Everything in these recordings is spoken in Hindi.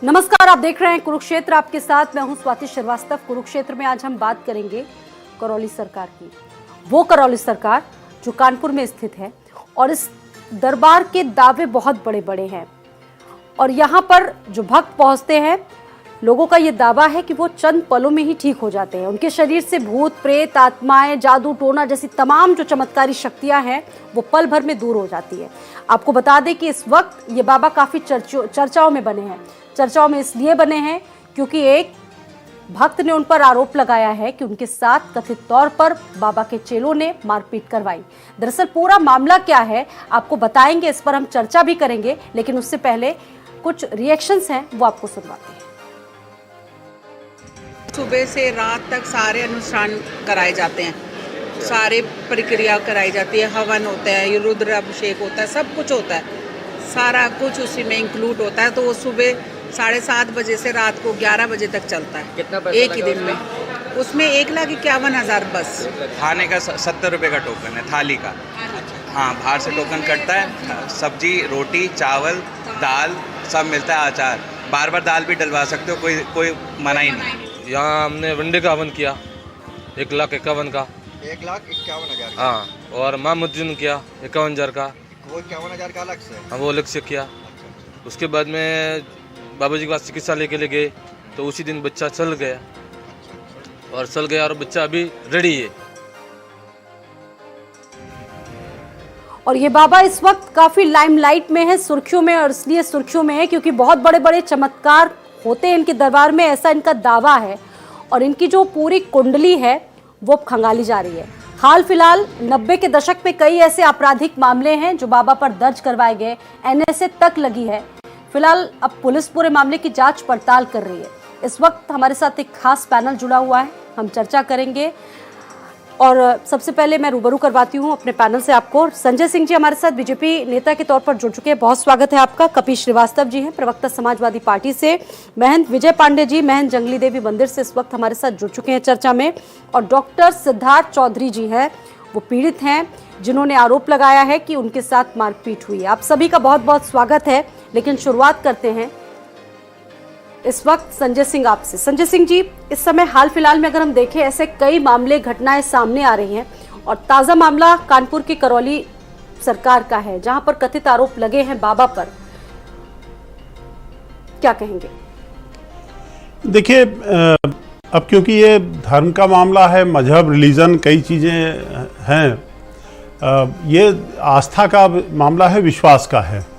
नमस्कार, आप देख रहे हैं कुरुक्षेत्र। आपके साथ मैं हूं स्वाति श्रीवास्तव। कुरुक्षेत्र में आज हम बात करेंगे करौली सरकार की। वो करौली सरकार जो कानपुर में स्थित है और इस दरबार के दावे बहुत बड़े बड़े हैं और यहाँ पर जो भक्त पहुंचते हैं, लोगों का ये दावा है कि वो चंद पलों में ही ठीक हो जाते हैं। उनके शरीर से भूत प्रेत, आत्माएं, जादू टोना जैसी तमाम जो चमत्कारी शक्तियां हैं वो पल भर में दूर हो जाती है। आपको बता दें कि इस वक्त ये बाबा काफी चर्चाओं में बने हैं। चर्चाओं में इसलिए बने हैं क्योंकि एक भक्त ने उन पर आरोप लगाया है कि उनके साथ कथित तौर पर बाबा के चेलों ने मारपीट करवाई। दरअसल पूरा मामला क्या है आपको बताएंगे, इस पर हम चर्चा भी करेंगे, लेकिन उससे पहले कुछ रिएक्शंस हैं वो आपको सुनवाते हैं। सुबह से रात तक सारे अनुष्ठान कराए जाते हैं, सारे प्रक्रिया कराई जाती है, हवन होता है, रुद्र अभिषेक होता है, सब कुछ होता है, सारा कुछ उसी में इंक्लूड होता है। तो वो सुबह 7:30 बजे से रात को 11 बजे तक चलता है। कितना पैसा एक ही दिन में? उसमें 1,51,000 बस। खाने का 70 रुपये का टोकन है, थाली का। हाँ, बाहर से टोकन कटता है। सब्जी, रोटी, चावल, दाल सब मिलता है, अचार। बार बार दाल भी डलवा सकते हो, कोई मना ही नहीं। यहाँ हमने वनडे का हवन किया 1,51,000 का। 1,51,000 का। हाँ, और मामुद्दीन किया 51,000 का। वो 51,000 का अलग से? हाँ, वो अलग से किया। उसके बाद में बाबा जी के पास चिकित्सालय के लिए गए तो उसी दिन बच्चा चल गया और बच्चा अभी रेडी है। और ये बाबा इस वक्त काफी लाइमलाइट में है, सुर्खियों में, और इसलिए सुर्खियों में है क्योंकि बहुत बड़े बड़े चमत्कार होते हैं इनके दरबार में, ऐसा इनका दावा है। और इनकी जो पूरी कुंडली है वो खंगाली जा रही है। हाल फिलहाल 90 के दशक में कई ऐसे आपराधिक मामले हैं जो बाबा पर दर्ज करवाए गए, NSA तक लगी है। फिलहाल अब पुलिस पूरे मामले की जांच पड़ताल कर रही है। इस वक्त हमारे साथ एक खास पैनल जुड़ा हुआ है, हम चर्चा करेंगे। और सबसे पहले मैं रूबरू करवाती हूँ अपने पैनल से आपको। संजय सिंह जी हमारे साथ बीजेपी नेता के तौर पर जुड़ चुके हैं, बहुत स्वागत है आपका। कपिल श्रीवास्तव जी हैं प्रवक्ता समाजवादी पार्टी से। महंत विजय पांडे जी महंत जंगली देवी मंदिर से इस वक्त हमारे साथ जुड़ चुके हैं चर्चा में। और डॉक्टर सिद्धार्थ चौधरी जी हैं, वो पीड़ित हैं जिन्होंने आरोप लगाया है कि उनके साथ मारपीट हुई है। आप सभी का बहुत बहुत स्वागत है। लेकिन शुरुआत करते हैं इस वक्त संजय सिंह आपसे। संजय सिंह जी, इस समय हाल फिलहाल में अगर हम देखें, ऐसे कई मामले, घटनाएं सामने आ रही हैं और ताजा मामला कानपुर की करौली सरकार का है जहां पर कथित आरोप लगे हैं बाबा पर, क्या कहेंगे? देखिए, अब क्योंकि ये धर्म का मामला है, मजहब, रिलीजन, कई चीज़ें हैं, ये आस्था का मामला है, विश्वास का है।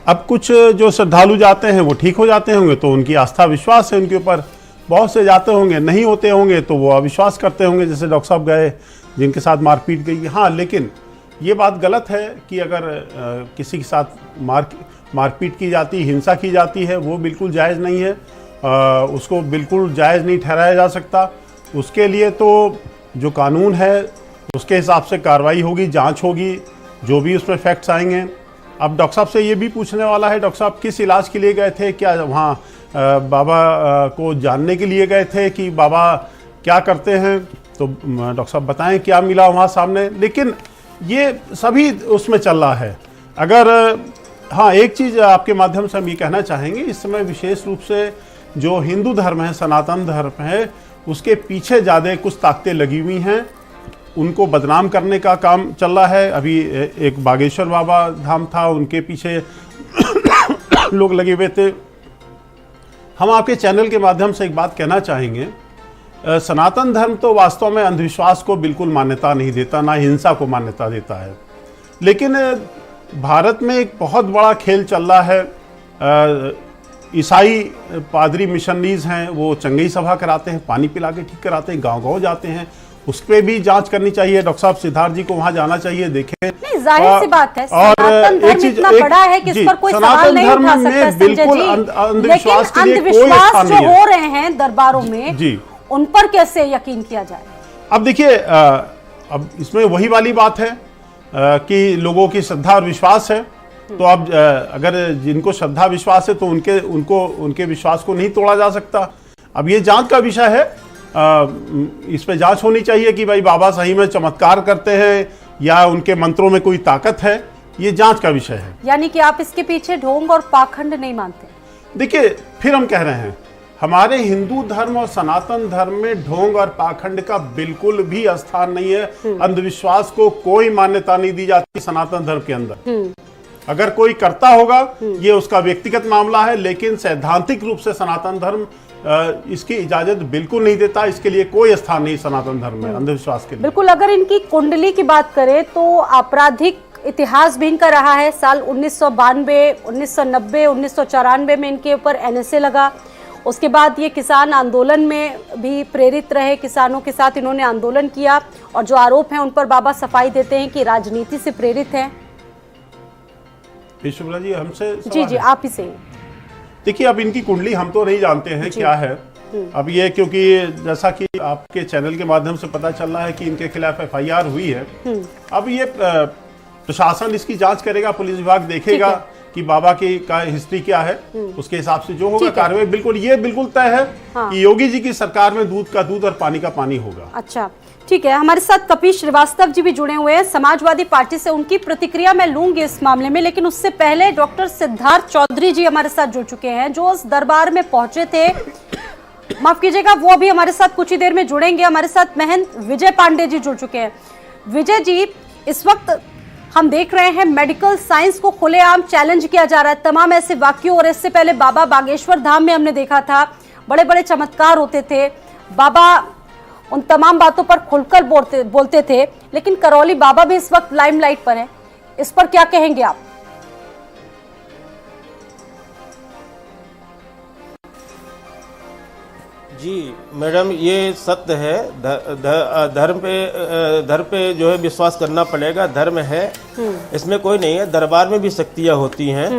अब कुछ जो श्रद्धालु जाते हैं वो ठीक हो जाते होंगे तो उनकी आस्था विश्वास है उनके ऊपर। बहुत से जाते होंगे, नहीं होते होंगे तो वो अविश्वास करते होंगे, जैसे डॉक्टर साहब गए जिनके साथ मारपीट गई। हाँ, लेकिन ये बात गलत है कि अगर किसी के साथ मारपीट की जाती, हिंसा की जाती है, वो बिल्कुल जायज़ नहीं है। उसको बिल्कुल जायज़ नहीं ठहराया जा सकता। उसके लिए तो जो कानून है उसके हिसाब से कार्रवाई होगी, जांच होगी, जो भी उसमें फैक्ट्स आएंगे। अब डॉक्टर साहब से ये भी पूछने वाला है, डॉक्टर साहब किस इलाज के लिए गए थे? क्या वहाँ बाबा को जानने के लिए गए थे कि बाबा क्या करते हैं? तो डॉक्टर साहब बताएं क्या मिला वहाँ सामने। लेकिन ये सभी उसमें चल रहा है। अगर हाँ, एक चीज़ आपके माध्यम से हम ये कहना चाहेंगे, इस समय विशेष रूप से जो हिंदू धर्म है, सनातन धर्म है, उसके पीछे ज़्यादा कुछ ताकतें लगी हुई हैं, उनको बदनाम करने का काम चल रहा है। अभी एक बागेश्वर बाबा धाम था, उनके पीछे लोग लगे हुए थे। हम आपके चैनल के माध्यम से एक बात कहना चाहेंगे, सनातन धर्म तो वास्तव में अंधविश्वास को बिल्कुल मान्यता नहीं देता, ना हिंसा को मान्यता देता है। लेकिन भारत में एक बहुत बड़ा खेल चल रहा है। ईसाई पादरी मिशनरीज हैं, वो चंगई सभा कराते हैं, पानी पिला के ठीक कराते हैं, गांव-गांव जाते हैं। उस पर भी जांच करनी चाहिए। डॉक्टर साहब सिद्धार्थ जी को वहां जाना चाहिए, देखें। नहीं, जाहिर सी बात है, सनातन धर्म इतना बड़ा है कि इस पर कोई सवाल नहीं उठा सकता संजय जी। अंधविश्वास के लिए कोई अंधविश्वास जो हो रहे हैं दरबारों में जी, उन पर कैसे यकीन किया जाए? अब देखिए, अब इसमें वही वाली बात है कि लोगों की श्रद्धा और विश्वास है। तो अब अगर जिनको श्रद्धा विश्वास है तो उनके विश्वास को नहीं तोड़ा जा सकता। अब ये जांच का विषय है, इस पे जांच होनी चाहिए कि भाई बाबा सही में चमत्कार करते हैं या उनके मंत्रों में कोई ताकत है। ये जांच का विषय है। यानी कि आप इसके पीछे ढोंग और पाखंड नहीं मानते? देखिए, फिर हम कह रहे हैं हमारे हिंदू धर्म और सनातन धर्म में ढोंग और पाखंड का बिल्कुल भी स्थान नहीं है। अंधविश्वास को कोई मान्यता नहीं दी जाती सनातन धर्म के अंदर। अगर कोई करता होगा ये उसका व्यक्तिगत मामला है, लेकिन सैद्धांतिक रूप से सनातन धर्म इसकी इजाजत बिल्कुल नहीं देता। इसके लिए कोई स्थान नहीं सनातन धर्म में अंधविश्वास के लिए। बिल्कुल, अगर इनकी कुंडली की बात करें तो आपराधिक इतिहास भी इनका रहा है। साल 1992, 1990, 1994 में इनके ऊपर NSA लगा। उसके बाद ये किसान आंदोलन में भी प्रेरित रहे, किसानों के साथ इन्होंने आंदोलन किया, और जो आरोप हैं उन पर बाबा सफाई देते हैं कि राजनीति से प्रेरित हैं। ईश्वरा जी, हमसे जी आप ही से। देखिए, अब इनकी कुंडली हम तो नहीं जानते हैं क्या है। अब ये, क्योंकि जैसा कि आपके चैनल के माध्यम से पता चल रहा है कि इनके खिलाफ FIR हुई है। अब ये प्रशासन इसकी जांच करेगा, पुलिस विभाग देखेगा कि बाबा की का हिस्ट्री क्या है, उसके हिसाब से जो होगा कार्रवाई बिल्कुल तय है कि योगी जी की सरकार में दूध का दूध और पानी का पानी होगा। अच्छा, ठीक है। हमारे साथ कपिल श्रीवास्तव जी भी जुड़े हुए हैं समाजवादी पार्टी से। उनकी प्रतिक्रिया मैं लूंगी इस मामले में, लेकिन उससे पहले डॉक्टर सिद्धार्थ चौधरी जी हमारे साथ जुड़ चुके हैं, जो उस दरबार में पहुंचे थे। माफ कीजिएगा, वो अभी हमारे साथ कुछ ही देर में जुड़ेंगे। हमारे साथ महंत विजय पांडे जी जुड़ चुके हैं। विजय जी, इस वक्त हम देख रहे हैं मेडिकल साइंस को खुलेआम चैलेंज किया जा रहा है, तमाम ऐसे वाक्यों। और इससे पहले बाबा बागेश्वर धाम में हमने देखा था बड़े बड़े चमत्कार होते थे, बाबा उन तमाम बातों पर खुलकर बोलते थे, लेकिन करौली बाबा भी इस वक्त लाइमलाइट पर है। इस पर क्या कहेंगे आप? जी मैडम, ये सत्य है। धर्म पे जो है विश्वास करना पड़ेगा। धर्म है, इसमें कोई नहीं है। दरबार में भी शक्तियां होती हैं,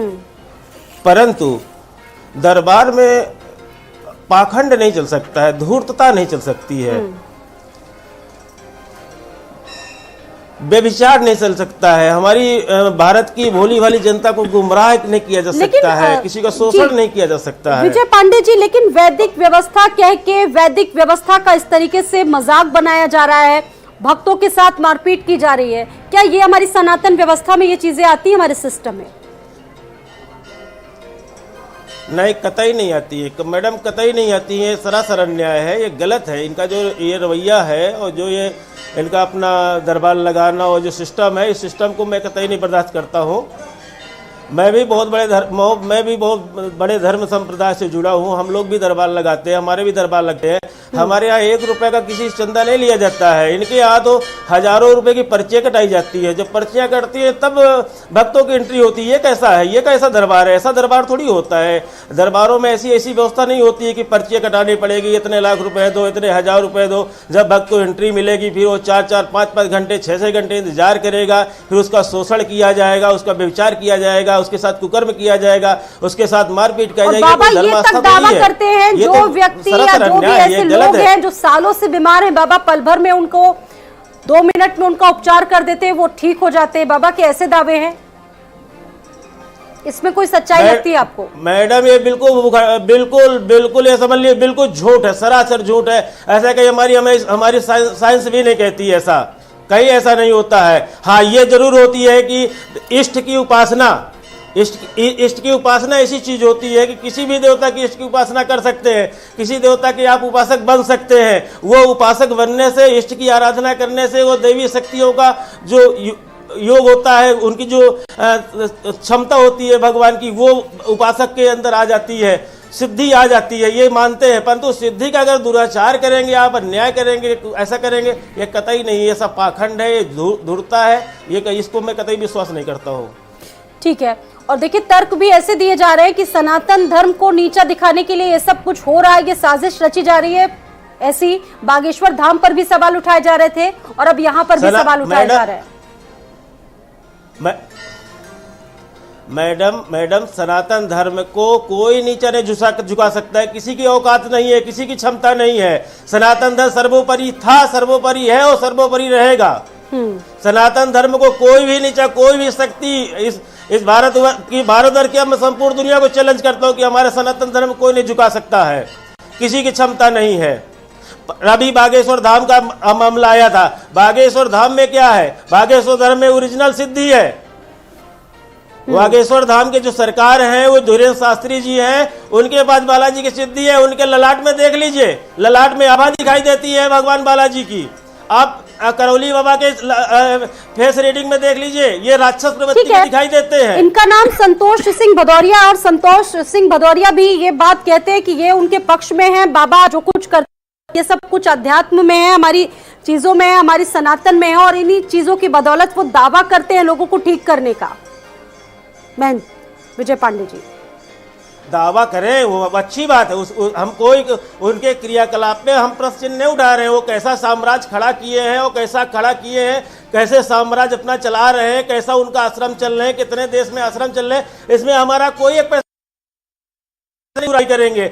परंतु दरबार में पाखंड नहीं चल सकता है, धूर्तता नहीं चल सकती है, बेविचार नहीं चल सकता है। हमारी भारत की भोली भाली जनता को गुमराह नहीं किया जा सकता है, किसी का शोषण नहीं किया जा सकता है। विजय पांडे जी, लेकिन वैदिक व्यवस्था कह के वैदिक व्यवस्था का इस तरीके से मजाक बनाया जा रहा है, भक्तों के साथ मारपीट की जा रही है, क्या ये हमारी सनातन व्यवस्था में ये चीजें आती है, हमारे सिस्टम में? नहीं, कतई नहीं आती है मैडम, कतई नहीं आती है। सरासर अन्याय है, ये गलत है। इनका जो ये रवैया है और जो ये इनका अपना दरबार लगाना और जो सिस्टम है, इस सिस्टम को मैं कतई नहीं बर्दाश्त करता हूँ। मैं भी बहुत बड़े धर्म संप्रदाय से जुड़ा हूँ। हम लोग भी दरबार लगाते हैं, हमारे भी दरबार लगते हैं। हमारे यहाँ 1 रुपए का किसी चंदा नहीं लिया जाता है। इनके यहाँ तो हजारों रुपए की पर्चियाँ कटाई जाती है। जब पर्चियाँ कटती है तब भक्तों की एंट्री होती है। ये कैसा है, ये कैसा दरबार है? ऐसा दरबार थोड़ी होता है। दरबारों में ऐसी व्यवस्था नहीं होती है कि पर्चियाँ कटानी पड़ेगी, इतने लाख रुपए दो, इतने हजार रुपए दो। जब भक्त को एंट्री मिलेगी फिर वो 4-4, 5-5 घंटे, 6-6 घंटे इंतजार करेगा, फिर उसका शोषण किया जाएगा, उसका व्यभिचार किया जाएगा, उसके साथ कुकर्म किया जाएगा, उसके साथ मारपीट किया जाएगा। बाबा ये तक दावा करते हैं जो व्यक्ति या जो भी ऐसे लोग हैं जो सालों से बीमार हैं, बाबा पल भर में उनको 2 मिनट में उनका उपचार कर देते हैं, वो ठीक हो जाते हैं। बाबा के ऐसे दावे हैं, इसमें कोई सच्चाई लगती है आपको? मैडम, ये बिल्कुल ये समझ लिए बिल्कुल झूठ है, सरासर झूठ है। ऐसा कहीं हमारी साइंस भी नहीं कहती ऐसा, कहीं ऐसा नहीं होता है। हाँ, ये जरूर होती है कि इष्ट की उपासना ऐसी चीज होती है कि किसी भी देवता की इष्ट की उपासना कर सकते हैं, किसी देवता के आप उपासक बन सकते हैं। वो उपासक बनने से, इष्ट की आराधना करने से वो दैवी शक्तियों का जो योग होता है, उनकी जो क्षमता होती है भगवान की, वो उपासक के अंदर आ जाती है, सिद्धि आ जाती है, ये मानते हैं। परंतु सिद्धि का अगर दुराचार करेंगे आप, अन्याय करेंगे, ऐसा करेंगे, ये कतई नहीं, ये सब पाखंड है, ये धूर्तता है, ये इसको मैं कतई विश्वास नहीं करता हूँ। ठीक है। और देखिए, तर्क भी ऐसे दिए जा रहे हैं कि सनातन धर्म को नीचा दिखाने के लिए ये सब कुछ हो रहा है, ये साजिश रची जा रही है। ऐसी बागेश्वर धाम पर भी सवाल उठाए जा रहे थे और अब यहाँ पर भी सवाल उठाए जा रहे हैं। मैडम, सनातन धर्म को कोई नीचा नहीं झुका सकता है। किसी की औकात नहीं है, किसी की क्षमता नहीं है। सनातन धर्म सर्वोपरि था, सर्वोपरि है और सर्वोपरि रहेगा। सनातन धर्म को कोई भी नीचा, कोई भी शक्ति इस भारत भर की मैं संपूर्ण दुनिया को चैलेंज करता हूं कि हमारे सनातन धर्म कोई नहीं झुका सकता है, किसी की क्षमता नहीं है। अभी बागेश्वर धाम का मामला आया था। बागेश्वर धाम में क्या है? बागेश्वर धाम में ओरिजिनल सिद्धि है। बागेश्वर धाम के जो सरकार है वो धीरेन्द्र शास्त्री जी हैं, उनके पास बालाजी की सिद्धि है। उनके ललाट में देख लीजिए, ललाट में आभा दिखाई देती है भगवान बालाजी की। आप करौली बाबा के फेस रीडिंग में देख लीजिए, ये राक्षस प्रवृत्ति के दिखाई देते हैं। इनका नाम संतोष सिंह भदौरिया, और संतोष सिंह भदौरिया भी ये बात कहते हैं कि ये उनके पक्ष में है। बाबा जो कुछ करते ये सब कुछ अध्यात्म में है, हमारी चीजों में है, हमारी सनातन में है, और इन्हीं चीजों की बदौलत वो दावा करते हैं लोगों को ठीक करने का। मैं विजय पांडे जी दावा करें वो अच्छी बात है, हम कोई उनके क्रियाकलाप में हम प्रश्न चिन्ह नहीं उठा रहे हैं। वो कैसा साम्राज्य खड़ा किए हैं, वो कैसा खड़ा किए हैं, कैसे साम्राज्य अपना चला रहे हैं, कैसा उनका आश्रम चल रहे हैं, कितने देश में आश्रम चल रहे हैं, इसमें हमारा कोई एक पैसा नहीं करेंगे।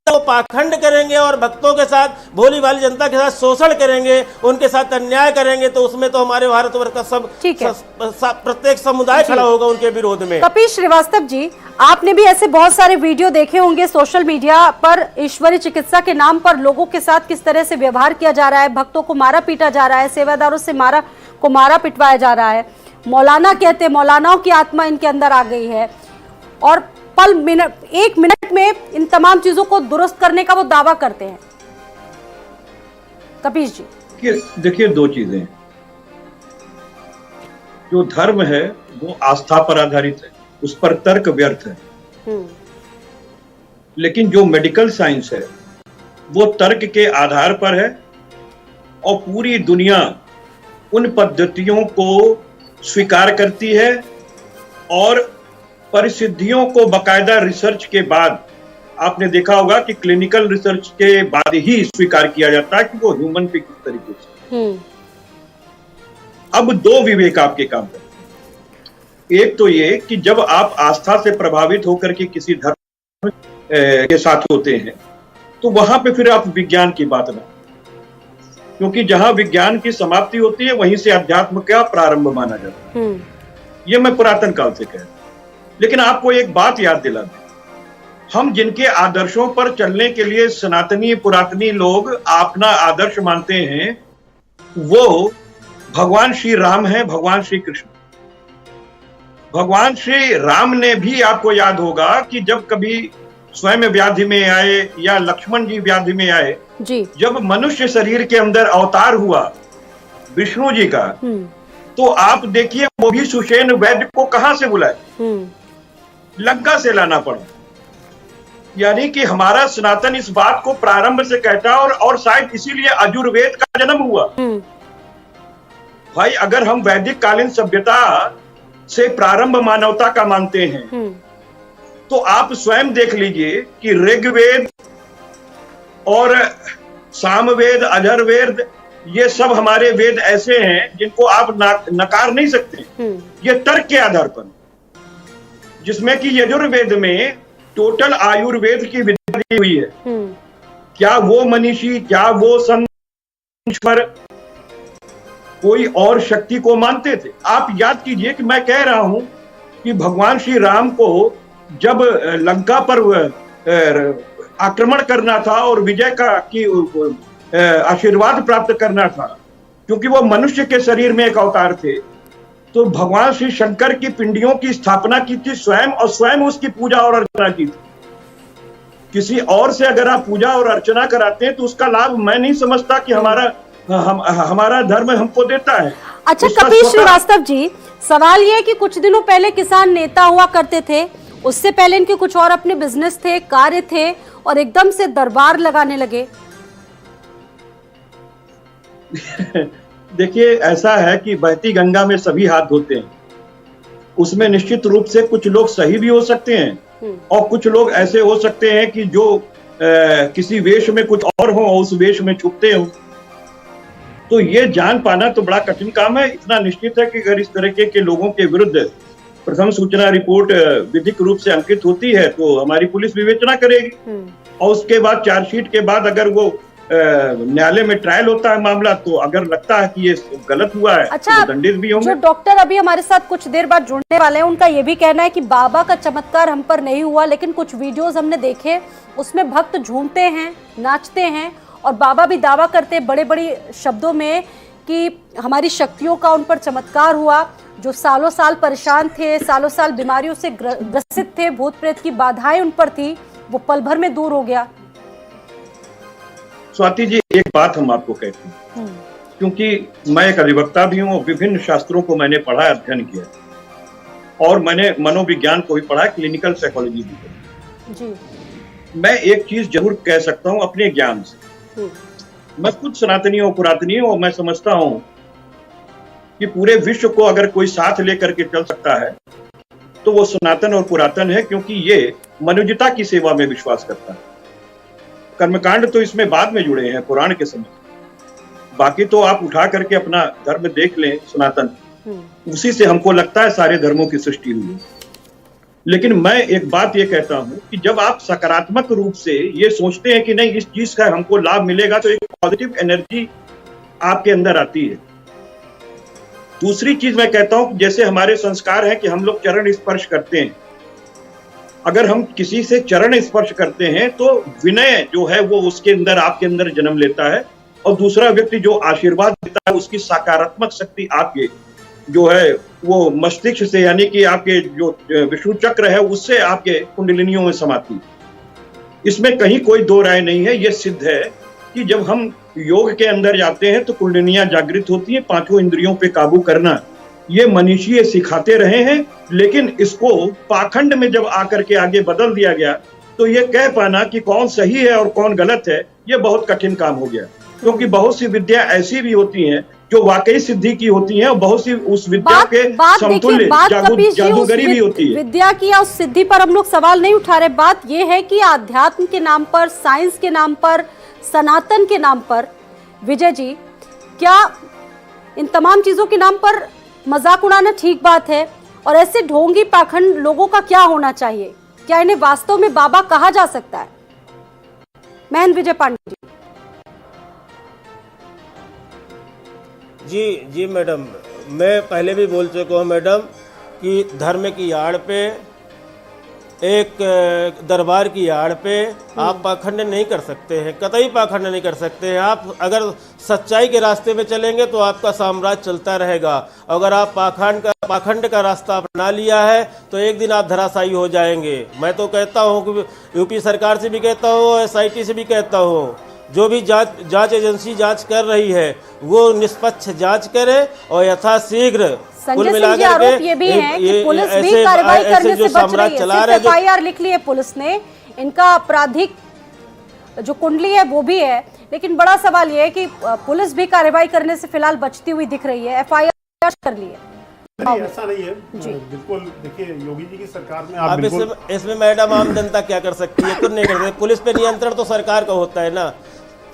वो पाखंड करेंगे और भक्तों के साथ, भोली भाली जनता के साथ शोषण करेंगे, उनके साथ अन्याय करेंगे, तो उसमें तो हमारे भारतवर्ष का सब प्रत्येक समुदाय खड़ा होगा उनके विरोध में। कपिल श्रीवास्तव जी, आपने भी ऐसे बहुत सारे वीडियो देखे होंगे सोशल मीडिया पर, ईश्वरीय चिकित्सा के नाम पर लोगों के साथ किस तरह से व्यवहार किया जा रहा है, भक्तों को मारा पीटा जा रहा है, सेवादारों से मारा पिटवाया जा रहा है। मौलाना कहते हैं, मौलानाओं की आत्मा इनके अंदर आ गई है, और एक मिनट में इन तमाम चीजों को दुरुस्त करने का वो दावा करते हैं। कपीश जी देखिए, दो चीजें, जो धर्म है वो आस्था पर आधारित है, उस पर तर्क व्यर्थ है। लेकिन जो मेडिकल साइंस है वो तर्क के आधार पर है, और पूरी दुनिया उन पद्धतियों को स्वीकार करती है, और परिसिद्धियों को बकायदा रिसर्च के बाद, आपने देखा होगा कि क्लिनिकल रिसर्च के बाद ही स्वीकार किया जाता है कि वो ह्यूमन पे किस तरीके से। अब दो विवेक आपके काम करते हैं। एक तो ये कि जब आप आस्था से प्रभावित होकर के किसी धर्म के साथ होते हैं, तो वहां पे फिर आप विज्ञान की बात ना, क्योंकि जहां विज्ञान की समाप्ति होती है वहीं से अध्यात्म का प्रारंभ माना जाता है। ये मैं पुरातन काल से कह रहा हूं। लेकिन आपको एक बात याद दिला दें, हम जिनके आदर्शों पर चलने के लिए सनातनी पुरातनी लोग अपना आदर्श मानते हैं, वो भगवान श्री राम हैं, भगवान श्री कृष्ण। भगवान श्री राम ने भी, आपको याद होगा कि जब कभी स्वयं व्याधि में आए या लक्ष्मण जी व्याधि में आए जी, जब मनुष्य शरीर के अंदर अवतार हुआ विष्णु जी का, तो आप देखिए वो भी सुषेण वैद्य को कहां से बुलाए, लंका से लाना पड़ा। यानी कि हमारा सनातन इस बात को प्रारंभ से कहता है, और शायद इसीलिए अजुर्वेद का जन्म हुआ। भाई, अगर हम वैदिक कालीन सभ्यता से प्रारंभ मानवता का मानते हैं, तो आप स्वयं देख लीजिए कि ऋग्वेद और सामवेद, अथर्ववेद, ये सब हमारे वेद ऐसे हैं जिनको आप नकार नहीं सकते। ये तर्क के आधार पर, जिसमें कि यजुर्वेद में टोटल आयुर्वेद की विद्या दी हुई है। क्या वो मनीषी, क्या वो संत कोई और शक्ति को मानते थे? आप याद कीजिए कि मैं कह रहा हूं कि भगवान श्री राम को जब लंका पर आक्रमण करना था और विजय का की आशीर्वाद प्राप्त करना था, क्योंकि वो मनुष्य के शरीर में एक अवतार थे, तो भगवान श्री शंकर की पिंडियों की स्थापना की थी स्वयं, और स्वयं उसकी पूजा और अर्चना की थी। किसी और से अगर आप पूजा और अर्चना कराते हैं तो उसका लाभ मैं नहीं समझता कि हमारा धर्म हमको देता है। अच्छा कपिल श्रीवास्तव जी, सवाल ये है कि कुछ दिनों पहले किसान नेता हुआ करते थे, उससे पहले इनके कुछ और अपने बिजनेस थे, कार्य थे, और एकदम से दरबार लगाने लगे। देखिए, ऐसा है कि बहती गंगा में सभी हाथ धोते हैं। उसमें निश्चित रूप से कुछ लोग सही भी हो सकते हैं, और कुछ लोग ऐसे हो सकते हैं कि जो किसी वेश में कुछ और हो, उस वेश में छुपते हो। तो ये जान पाना तो बड़ा कठिन काम है। इतना निश्चित है कि अगर इस तरह के लोगों के विरुद्ध प्रथम सूचना रिपोर्ट विधिक रूप से अंकित होती है तो हमारी पुलिस विवेचना करेगी, और उसके बाद चार्जशीट के बाद अगर वो न्यायालय में ट्रायल होता है मामला, तो अगर लगता है कि ये गलत हुआ है, अच्छा, तो दंडित भी होंगे। जो डॉक्टर अभी हमारे साथ कुछ देर बाद जुड़ने वाले हैं, उनका ये भी कहना है कि बाबा का चमत्कार हम पर नहीं हुआ, लेकिन कुछ वीडियोस हमने देखे, उसमें भक्त झूमते हैं, नाचते हैं, और बाबा भी दावा करते हैं बड़े बड़े शब्दों में कि हमारी शक्तियों का उन पर चमत्कार हुआ। जो सालों साल परेशान थे, सालों साल बीमारियों से ग्रसित थे, भूत प्रेत की बाधाएं उन पर थी, वो पल भर में दूर हो गया। स्वाति जी, एक बात हम आपको कहते हैं, क्योंकि मैं एक अधिवक्ता भी हूँ, विभिन्न शास्त्रों को मैंने पढ़ा, अध्ययन किया, और मैंने मनोविज्ञान को भी पढ़ा, क्लिनिकल साइकोलॉजी भी पढ़ी जी। मैं एक चीज जरूर कह सकता हूँ अपने ज्ञान से, मैं खुद सनातनी हूँ, पुरातनी हूँ, और मैं समझता हूँ कि पूरे विश्व को अगर कोई साथ लेकर के चल सकता है तो वो सनातन और पुरातन है, क्योंकि ये मनुष्यता की सेवा में विश्वास करता है। कर्मकांड तो इसमें बाद में जुड़े हैं पुराण के समय, बाकी तो आप उठा करके अपना धर्म देख लें सनातन, उसी से हमको लगता है सारे धर्मों की सृष्टि हुई। लेकिन मैं एक बात ये कहता हूं कि जब आप सकारात्मक रूप से ये सोचते हैं कि नहीं इस चीज का हमको लाभ मिलेगा, तो एक पॉजिटिव एनर्जी आपके अंदर आती है। दूसरी चीज मैं कहता हूं, जैसे हमारे संस्कार है कि हम लोग चरण स्पर्श करते हैं, अगर हम किसी से चरण स्पर्श करते हैं तो विनय जो है वो उसके अंदर, आपके अंदर जन्म लेता है, और दूसरा व्यक्ति जो आशीर्वाद देता है उसकी सकारात्मक शक्ति आपके जो है वो मस्तिष्क से, यानी कि आपके जो विष्णु चक्र है उससे आपके कुंडलिनियों में समाती है। इसमें कहीं कोई दो राय नहीं है। ये सिद्ध है कि जब हम योग के अंदर जाते हैं तो कुंडलिनियां जागृत होती हैं। पांचों इंद्रियों पे काबू करना ये मनीषी ये सिखाते रहे हैं, लेकिन इसको पाखंड में जब आकर के आगे बदल दिया गया तो ये कह पाना कि कौन सही है और कौन गलत है ये बहुत कठिन काम हो गया, क्योंकि बहुत सी विद्या ऐसी भी होती हैं जो वाकई सिद्धि की होती हैं, और बहुत सी उस विद्या के समतुल्य जादूगरी भी होती है। विद्या की या उस सिद्धि पर हम लोग सवाल नहीं उठा रहे, बात ये है कि आध्यात्म के नाम पर, साइंस के नाम पर, सनातन के नाम पर, विजय जी, क्या इन तमाम चीजों के नाम पर मजाक उड़ाना ठीक बात है? और ऐसे ढोंगी पाखंड लोगों का क्या होना चाहिए? क्या इन्हें वास्तव में बाबा कहा जा सकता है? महन विजय पांडे जी। जी मैडम, मैं पहले भी बोल चुका हूँ मैडम कि धर्म की आड़ पे, एक दरबार की आड़ पे आप पाखंड नहीं कर सकते हैं, कतई पाखंड नहीं कर सकते हैं। आप अगर सच्चाई के रास्ते में चलेंगे तो आपका साम्राज्य चलता रहेगा। अगर आप पाखंड का रास्ता अपना लिया है तो एक दिन आप धराशायी हो जाएंगे। मैं तो कहता हूँ कि यूपी सरकार से भी कहता हूँ, SIT से भी कहता हूँ, जो भी जांच एजेंसी जांच कर रही है वो निष्पक्ष जांच करे और यथाशीघ्र कुल मिलाकर के ये भी है कि पुलिस भी कार्रवाई करने से बच रही है। FIR लिख ली है पुलिस ने, इनका आपराधिक जो कुंडली है वो भी है, लेकिन बड़ा सवाल ये है कि पुलिस भी कार्रवाई करने से फिलहाल बचती हुई दिख रही है। FIR कर ली है। नहीं, ऐसा नहीं है बिल्कुल। देखिए योगी जी की सरकार में आप बिल्कुल इसमें मैडम आम जनता क्या कर सकती है? कुछ नहीं कर सकती। पुलिस पे नियंत्रण तो सरकार का होता है ना।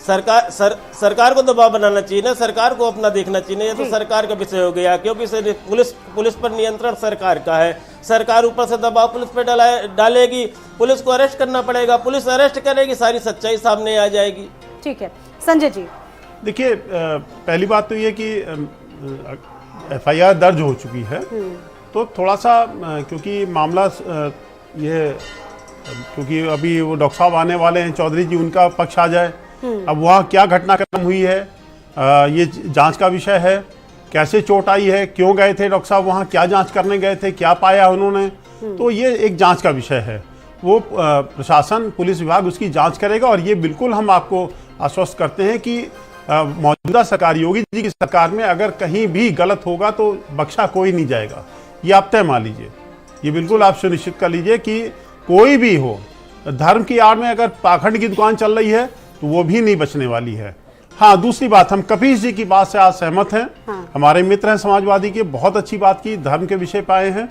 सरकार को दबाव बनाना चाहिए ना, सरकार को अपना देखना चाहिए। ये तो सरकार का विषय हो गया, क्योंकि पुलिस पर नियंत्रण सरकार का है। सरकार ऊपर से दबाव पुलिस पे डालेगी, पुलिस को अरेस्ट करना पड़ेगा, पुलिस अरेस्ट करेगी, सारी सच्चाई सामने आ जाएगी। ठीक है संजय जी। देखिए पहली बात तो ये कि FIR दर्ज हो चुकी है, तो थोड़ा सा क्योंकि मामला क्योंकि अभी वो डॉक्टर साहब आने वाले हैं, चौधरी जी, उनका पक्ष आ जाए। अब वहाँ क्या घटनाक्रम हुई है ये जांच का विषय है। कैसे चोट आई है, क्यों गए थे डॉक्टर साहब वहाँ, क्या जांच करने गए थे, क्या पाया उन्होंने, तो ये एक जांच का विषय है। वो प्रशासन, पुलिस विभाग उसकी जांच करेगा। और ये बिल्कुल हम आपको आश्वस्त करते हैं कि मौजूदा सरकार, योगी जी की सरकार में अगर कहीं भी गलत होगा तो बख्शा कोई नहीं जाएगा। ये आप तय मान लीजिए, ये बिल्कुल आप सुनिश्चित कर लीजिए कि कोई भी हो, धर्म की आड़ में अगर पाखंड की दुकान चल रही है तो वो भी नहीं बचने वाली है। हाँ, दूसरी बात, हम कपीश जी की बात से आज सहमत हैं। हाँ। हमारे मित्र हैं समाजवादी के, बहुत अच्छी बात की, धर्म के विषय पाए हैं।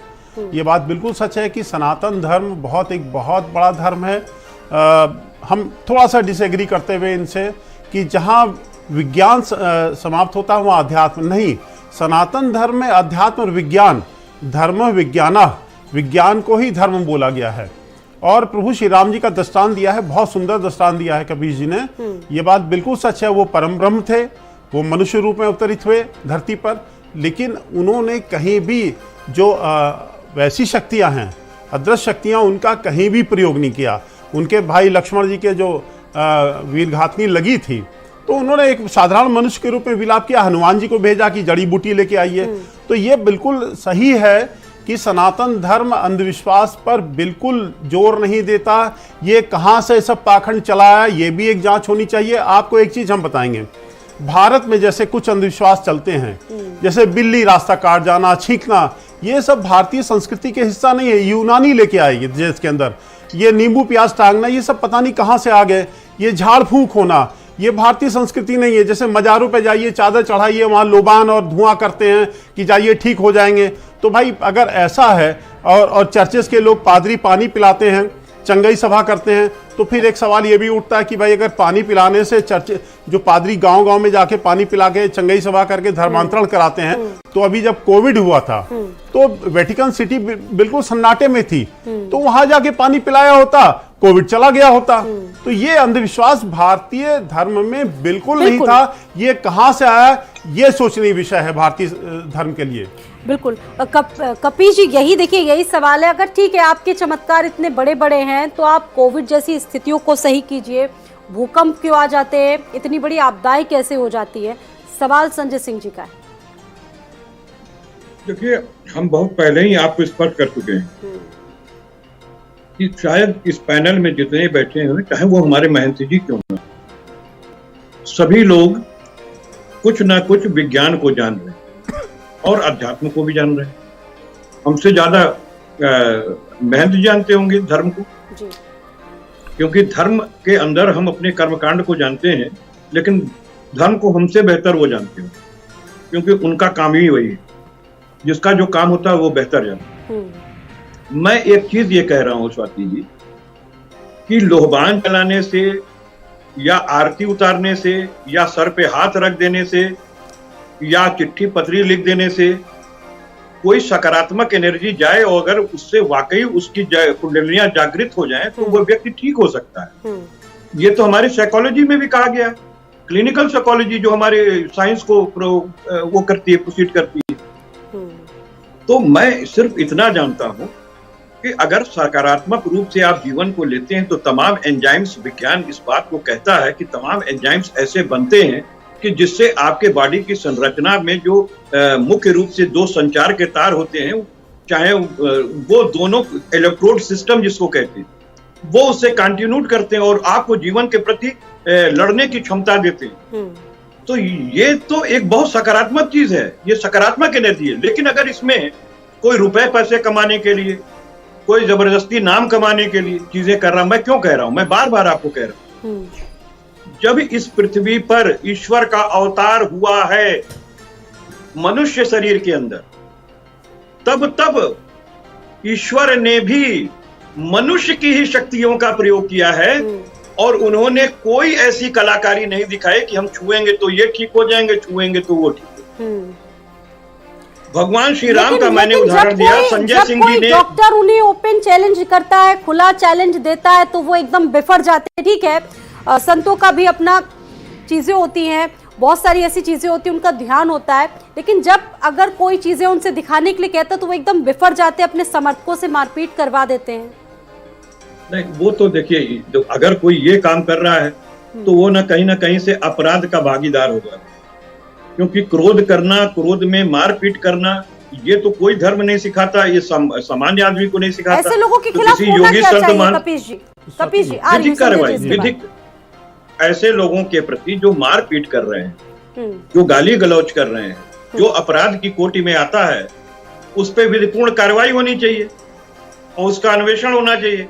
ये बात बिल्कुल सच है कि सनातन धर्म एक बहुत बड़ा धर्म है। हम थोड़ा सा डिसएग्री करते हुए इनसे कि जहाँ विज्ञान समाप्त होता है वहाँ अध्यात्म नहीं। सनातन धर्म में अध्यात्म और विज्ञान, धर्म विज्ञाना, विज्ञान को ही धर्म बोला गया है। और प्रभु श्री राम जी का दृष्टांत दिया है, बहुत सुंदर दृष्टांत दिया है कबीर जी ने। ये बात बिल्कुल सच है। वो परम ब्रह्म थे, वो मनुष्य रूप में अवतरित हुए धरती पर, लेकिन उन्होंने कहीं भी जो वैसी शक्तियां हैं, अदृश्य शक्तियां, उनका कहीं भी प्रयोग नहीं किया। उनके भाई लक्ष्मण जी के जो वीरघातनी लगी थी तो उन्होंने एक साधारण मनुष्य के रूप में विलाप किया, हनुमान जी को भेजा कि जड़ी बूटी लेके आइए। तो ये बिल्कुल सही है कि सनातन धर्म अंधविश्वास पर बिल्कुल जोर नहीं देता। ये कहाँ से सब पाखंड चला है, ये भी एक जांच होनी चाहिए। आपको एक चीज हम बताएंगे, भारत में जैसे कुछ अंधविश्वास चलते हैं, जैसे बिल्ली रास्ता काट जाना, छींकना, ये सब भारतीय संस्कृति के हिस्सा नहीं है। यूनानी लेके आएगी जिसके अंदर ये नींबू प्याज टांगना, ये सब पता नहीं कहाँ से आ गए। ये झाड़ फूंक होना, ये भारतीय संस्कृति नहीं है। जैसे मजारों पे जाइए, चादर चढ़ाइए, वहाँ लोबान और धुआं करते हैं कि जाइए ठीक हो जाएंगे। तो भाई अगर ऐसा है और चर्चेस के लोग पादरी पानी पिलाते हैं, चंगई सभा करते हैं, तो फिर एक सवाल ये भी उठता है कि भाई अगर पानी पिलाने से चर्च जो पादरी गांव-गांव में जाके पानी पिला के चंगई सभा करके धर्मांतरण कराते हैं, तो अभी जब कोविड हुआ था तो वेटिकन सिटी बिल्कुल सन्नाटे में थी, तो वहां जाके पानी पिलाया होता, कोविड चला गया होता। तो ये अंधविश्वास भारतीय धर्म में बिल्कुल नहीं था। ये कहां से आया, ये सोचनीय विषय है भारतीय धर्म के लिए। बिल्कुल। कपीश जी, यही देखिए, यही सवाल है। अगर ठीक है आपके चमत्कार इतने बड़े बड़े हैं, तो आप कोविड जैसी स्थितियों को सही कीजिए। भूकंप क्यों आ जाते हैं, इतनी बड़ी आपदाएं कैसे हो जाती है? सवाल संजय सिंह जी का है। देखिए, हम बहुत पहले ही आपको स्पष्ट कर चुके हैं कि शायद इस पैनल में जितने बैठे हैं, चाहे वो हमारे महंत जी क्यों ना, सभी लोग कुछ ना कुछ विज्ञान को जान रहे हैं और अध्यात्म को भी जान रहे हैं। हमसे ज्यादा महंत जानते होंगे धर्म को जी। क्योंकि धर्म के अंदर हम अपने कर्मकांड को जानते हैं, लेकिन धर्म को हमसे बेहतर वो जानते हैं, क्योंकि उनका काम ही वही है। जिसका जो काम होता है वो बेहतर जानता है। मैं एक चीज ये कह रहा हूं स्वाति जी, कि लोहबान चलाने से या आरती उतारने से या सर पे हाथ रख देने से या चिट्ठी पत्री लिख देने से कोई सकारात्मक एनर्जी जाए, और अगर उससे वाकई उसकी कुंडलियां जागृत हो जाएं, तो वो व्यक्ति ठीक हो सकता है। ये तो हमारी साइकोलॉजी में भी कहा गया है, क्लिनिकल साइकोलॉजी जो हमारे साइंस को वो करती है, प्रोसीड करती है। तो मैं सिर्फ इतना जानता हूं कि अगर सकारात्मक रूप से आप जीवन को लेते हैं, तो तमाम एंजाइम्स, विज्ञान इस बात को कहता है कि तमाम एंजाइम्स ऐसे बनते हैं कि जिससे आपके बॉडी की संरचना में जो मुख्य रूप से दो संचार के तार होते हैं, चाहे वो दोनों इलेक्ट्रोड सिस्टम जिसको कहते हैं, वो उससे कंटिन्यूट करते हैं और आपको जीवन के प्रति लड़ने की क्षमता देते हैं। तो ये तो एक बहुत सकारात्मक चीज है, ये सकारात्मक एनर्जी है। लेकिन अगर इसमें कोई रुपए पैसे कमाने के लिए, कोई जबरदस्ती नाम कमाने के लिए चीजें कर रहा, मैं क्यों कह रहा हूं, मैं बार बार आपको कह रहा हूं, जब इस पृथ्वी पर ईश्वर का अवतार हुआ है मनुष्य शरीर के अंदर, तब ईश्वर ने भी मनुष्य की ही शक्तियों का प्रयोग किया है, और उन्होंने कोई ऐसी कलाकारी नहीं दिखाई कि हम छुएंगे तो ये ठीक हो जाएंगे, छुएंगे तो वो ठीक हो। भगवान श्री राम का मैंने उदाहरण दिया, संजय सिंह जी ने। डॉक्टर उन्हें ओपन चैलेंज करता है, खुला चैलेंज देता है, तो वो एकदम बिफर जाते हैं। ठीक है, संतों का भी अपना चीजें होती हैं, बहुत सारी ऐसी चीजें होती हैं, उनका ध्यान होता है, लेकिन जब अगर कोई चीजें उनसे दिखाने के लिए कहता है, तो वो एकदम बिफर जाते हैं, अपने समर्थकों से मारपीट करवा देते हैं। नहीं, वो तो देखिए, अगर कोई ये काम कर रहा है तो वो ना कहीं से अपराध का भागीदार होगा, क्योंकि क्रोध करना, क्रोध में मारपीट करना, ये तो कोई धर्म नहीं सिखाता, ये सामान्य आदमी को नहीं सिखाता। ऐसे लोगों के खिलाफ होना क्या चाहिए कपीश जी? कपीश जी, विधिक कार्रवाई, विधिक ऐसे लोगों के प्रति जो मारपीट कर रहे हैं, जो गाली गलौज कर रहे हैं, जो अपराध की कोटि में आता है, उस पर विधिपूर्ण कार्रवाई होनी चाहिए और उसका अन्वेषण होना चाहिए।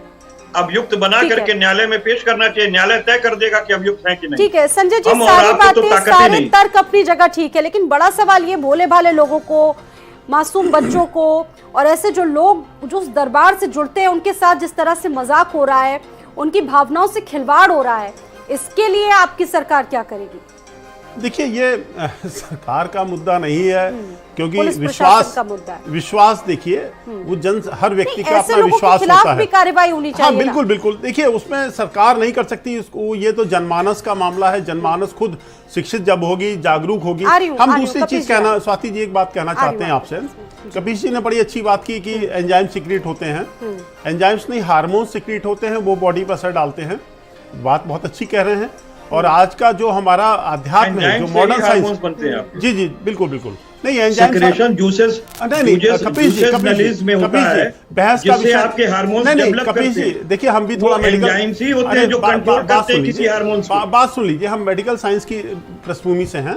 अभियुक्त बना करके न्यायालय में पेश करना चाहिए, न्यायालय तय कर देगा कि अभियुक्त है कि नहीं। ठीक है संजय जी, सारी बातें, सारे तर्क अपनी जगह ठीक है, लेकिन बड़ा सवाल ये भोले भाले लोगों को, मासूम बच्चों को, और ऐसे जो लोग जो उस दरबार से जुड़ते हैं, उनके साथ जिस तरह से मजाक हो रहा है, उनकी भावनाओं से खिलवाड़ हो रहा है, इसके लिए आपकी सरकार क्या करेगी? देखिए, ये सरकार का मुद्दा नहीं है, क्योंकि विश्वास देखिए, वो हर व्यक्ति का अपना विश्वास होता है। कार्रवाई होनी चाहिए। हाँ, बिल्कुल बिल्कुल। देखिए, उसमें सरकार नहीं कर सकती उसको, ये तो जनमानस का मामला है। जनमानस खुद शिक्षित जब होगी, जागरूक होगी। हम दूसरी चीज कहना, स्वाति जी एक बात कहना चाहते हैं आपसे। कपीश जी ने बड़ी अच्छी बात की कि एंजाइम सीक्रेट होते हैं। एंजाइम्स नहीं, हार्मोन सीक्रेट होते हैं, वो बॉडी पर असर डालते हैं। बात बहुत अच्छी कह रहे हैं। और आज का जो हमारा अध्यात्म है, जो मॉडर्न साइंस बनते हैं आपके। जी जी बिल्कुल बिल्कुल नहीं, एंजाइम सेक्रेशन जूसेस में होता है, बहस का जिससे आपके हार्मोन्स डेवलप करते हैं। देखिए हम भी थोड़ा मेडिकल एंजाइम्स ही होते हैं जो कंट्रोल करते हैं किसी हार्मोन्स को। बात सुन लीजिए, हम मेडिकल साइंस की पृष्ठभूमि से हैं,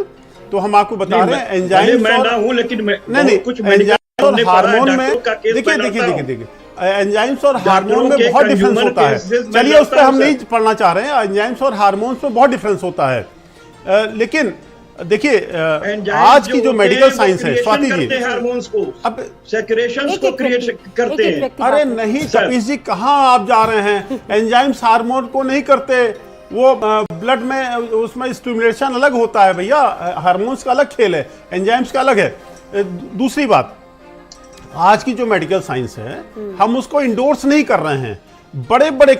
तो हम आपको बता रहे हैं एंजाइम मैं ना हूं, लेकिन नहीं कुछ एंजाइम और हार्मोन में देखिए एंजाइम्स और हार्मोन में बहुत डिफरेंस होता है। चलिए उस पर हम नहीं पढ़ना चाह रहे हैं, एंजाइम्स और हार्मोन्स में बहुत डिफरेंस होता है। लेकिन देखिए आज की जो मेडिकल साइंस है, स्वाति जी, हार्मोन्स को अब सेक्रेशंस को क्रिएट करते हैं। अरे नहीं सतीश जी, कहाँ आप जा रहे हैं? एंजाइम्स हार्मोन को नहीं करते, वो ब्लड में उसमें स्टिमुलेशन अलग होता है भैया, हार्मोन्स का अलग खेल है, एंजाइम्स का अलग है। दूसरी बात, आज की जो मेडिकल साइंस है हम उसको इंडोर्स नहीं कर रहे हैं। बड़े बड़े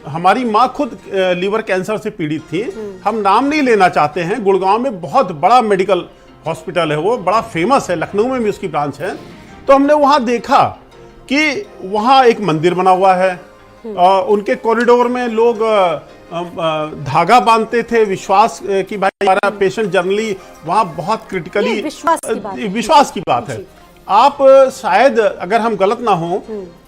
हमारी माँ खुद लीवर कैंसर से पीड़ित थी, हम नाम नहीं लेना चाहते हैं। गुड़गांव में बहुत बड़ा मेडिकल हॉस्पिटल है, वो बड़ा फेमस है, लखनऊ में भी उसकी ब्रांच है। तो हमने वहाँ देखा कि वहाँ एक मंदिर बना हुआ है, उनके कॉरिडोर में लोग धागा बांधते थे, विश्वास की भाई हमारा पेशेंट जनरली वहाँ बहुत क्रिटिकली विश्वास की बात है। आप शायद अगर हम गलत ना हो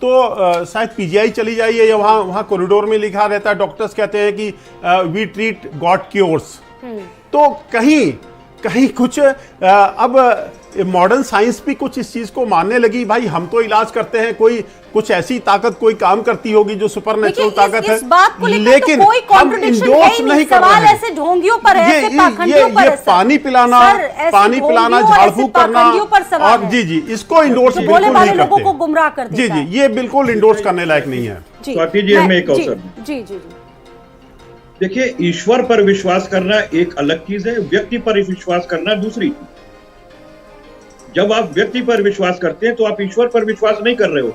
तो शायद पीजीआई चली जाइए, या वहाँ कॉरिडोर में लिखा रहता है, डॉक्टर्स कहते हैं कि वी ट्रीट गॉड क्योर्स। तो कहीं कुछ अब मॉडर्न साइंस भी कुछ इस चीज को मानने लगी, भाई हम तो इलाज करते हैं, कोई कुछ ऐसी ताकत कोई काम करती होगी जो सुपरनेचुरल ताकत है, लेकिन तो कोई हम इंडोर्स नहीं कर रहे हैं। ऐसे ढोंगियों पर है, ऐसे पाखंडियों पर ये है, पानी पिलाना झाड़ फूक करना, और जी जी इसको इंडोर्स बिल्कुल नहीं लोगों को करते। गुमराह कर देता है। जी ये बिल्कुल इंडोर्स करने लायक नहीं है। स्वाति जी, हमें एक अवसर जी जी देखिए, ईश्वर पर विश्वास करना एक अलग चीज है, व्यक्ति पर विश्वास करना दूसरी चीज। जब आप व्यक्ति पर विश्वास करते हैं तो आप ईश्वर पर विश्वास नहीं कर रहे हो,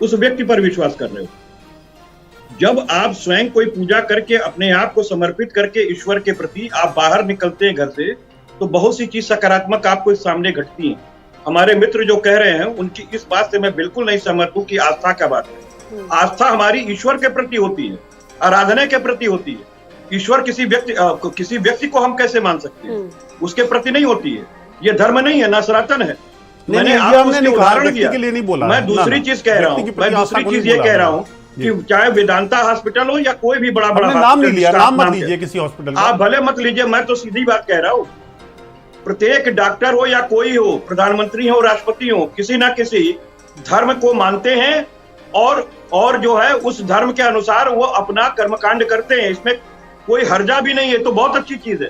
उस व्यक्ति पर विश्वास कर रहे हो। जब आप स्वयं कोई पूजा करके अपने आप को समर्पित करके ईश्वर के प्रति आप बाहर निकलते हैं घर से, तो बहुत सी चीज सकारात्मक आपको इस सामने घटती हैं। हमारे मित्र जो कह रहे हैं उनकी इस बात से मैं बिल्कुल नहीं सहमत हूं कि आस्था क्या बात है। आस्था हमारी ईश्वर के प्रति होती है, आराधना के प्रति होती है। ईश्वर किसी व्यक्ति को हम कैसे मान सकते हैं, उसके प्रति नहीं होती है। ये धर्म नहीं है, ना सनातन है। मैंने आपको उसके उदाहरण दिया, मैं दूसरी चीज कह रहा हूँ। मैं दूसरी चीज ये कह रहा हूँ कि चाहे वेदांता हॉस्पिटल हो या कोई भी बड़ा नाम नहीं लिया, नाम मत लीजिए किसी हॉस्पिटल, आप भले मत लीजिए, मैं तो सीधी बात कह रहा हूँ। प्रत्येक डॉक्टर हो या कोई हो, प्रधानमंत्री हो, राष्ट्रपति हो, किसी ना किसी धर्म को मानते हैं और जो है उस धर्म के अनुसार वो अपना कर्मकांड करते हैं। इसमें कोई हर्जा भी नहीं है, तो बहुत अच्छी चीज है।